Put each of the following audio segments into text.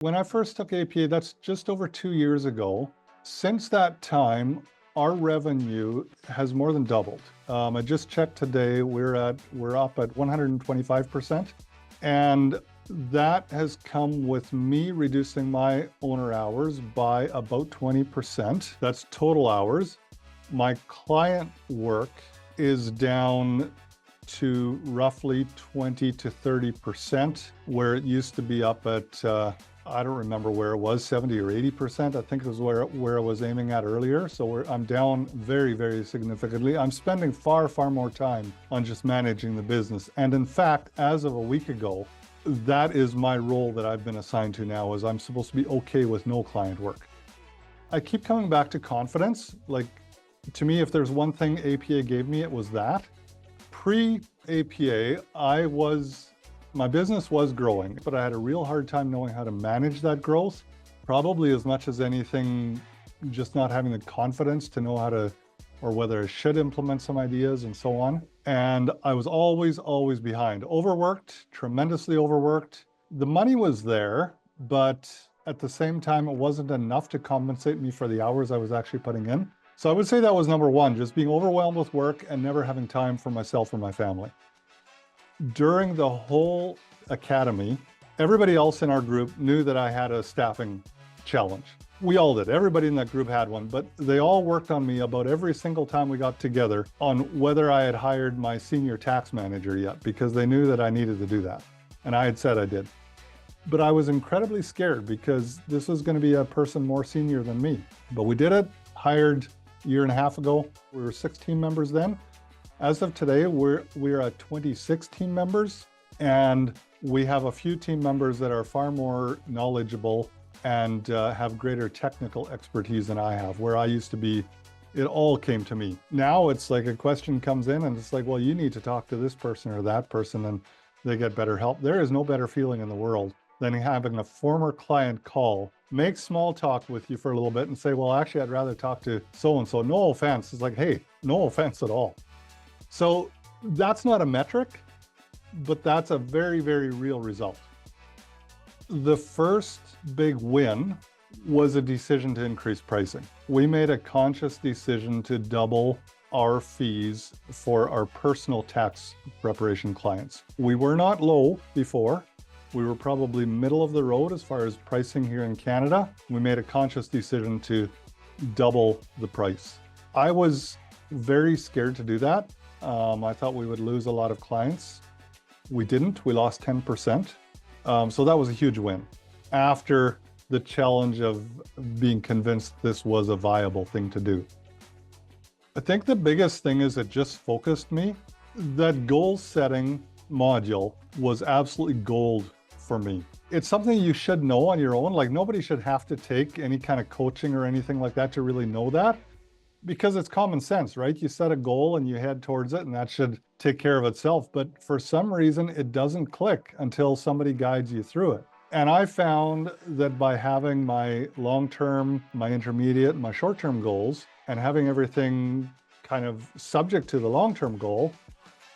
When I first took APA, that's just over 2 years ago. Since that time, our revenue has more than doubled. I just checked today, we're up at 125%. And that has come with me reducing my owner hours by about 20%. That's total hours. My client work is down to roughly 20 to 30%, where it used to be up at, I don't remember where it was, 70 or 80%. I think it was where I was aiming at earlier. So I'm down very, very significantly. I'm spending far, far more time on just managing the business. And in fact, as of a week ago, that is my role that I've been assigned to now, is I'm supposed to be okay with no client work. I keep coming back to confidence. Like, to me, if there's one thing APA gave me, it was that. Pre-APA, my business was growing, but I had a real hard time knowing how to manage that growth. Probably as much as anything, just not having the confidence to know how to, or whether I should implement some ideas and so on. And I was always behind. Overworked, tremendously overworked. The money was there, but at the same time, it wasn't enough to compensate me for the hours I was actually putting in. So I would say that was number one, just being overwhelmed with work and never having time for myself or my family. During the whole academy, everybody else in our group knew that I had a staffing challenge. We all did. Everybody in that group had one, but they all worked on me about every single time we got together on whether I had hired my senior tax manager yet, because they knew that I needed to do that. And I had said I did. But I was incredibly scared because this was going to be a person more senior than me. But we did it, hired a year and a half ago. We were 6 team members then. As of today, we're at 26 team members, and we have a few team members that are far more knowledgeable and have greater technical expertise than I have. Where I used to be, it all came to me. Now it's like a question comes in and it's like, well, you need to talk to this person or that person, and they get better help. There is no better feeling in the world than having a former client call, make small talk with you for a little bit and say, well, actually, I'd rather talk to so-and-so. No offense. It's like, hey, no offense at all. So that's not a metric, but that's a very, very real result. The first big win was a decision to increase pricing. We made a conscious decision to double our fees for our personal tax preparation clients. We were not low before. We were probably middle of the road as far as pricing here in Canada. We made a conscious decision to double the price. I was very scared to do that. I thought we would lose a lot of clients. We didn't. We lost 10%. So that was a huge win after the challenge of being convinced this was a viable thing to do. I think the biggest thing is it just focused me. That goal setting module was absolutely gold for me. It's something you should know on your own. Like, nobody should have to take any kind of coaching or anything like that to really know that, because it's common sense, right? You set a goal and you head towards it, and that should take care of itself. But for some reason, it doesn't click until somebody guides you through it. And I found that by having my long-term, my intermediate, my short-term goals, and having everything kind of subject to the long-term goal,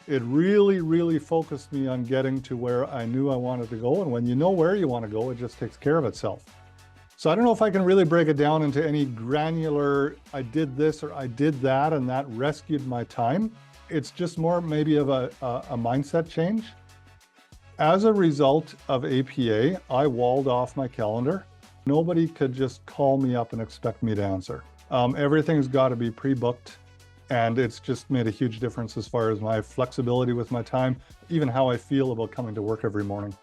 it really, really focused me on getting to where I knew I wanted to go. And when you know where you want to go, it just takes care of itself. So I don't know if I can really break it down into any granular, I did this or I did that, and that rescued my time. It's just more maybe of a mindset change. As a result of APA, I walled off my calendar. Nobody could just call me up and expect me to answer. Everything's got to be pre-booked, and it's just made a huge difference as far as my flexibility with my time, even how I feel about coming to work every morning.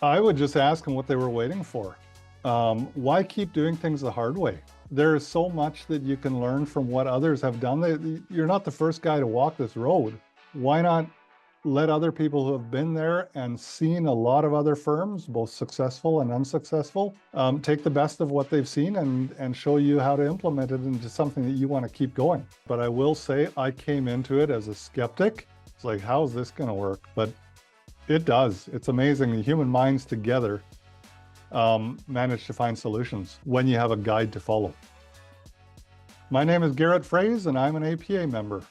I would just ask them what they were waiting for. Why keep doing things the hard way? There is so much that you can learn from what others have done. You're not the first guy to walk this road. Why not let other people who have been there and seen a lot of other firms, both successful and unsuccessful, take the best of what they've seen and show you how to implement it into something that you want to keep going. But I will say, I came into it as a skeptic. It's like, how is this going to work? But it does. It's amazing. The human minds together manage to find solutions when you have a guide to follow. My name is Garett Froese, and I'm an APA member.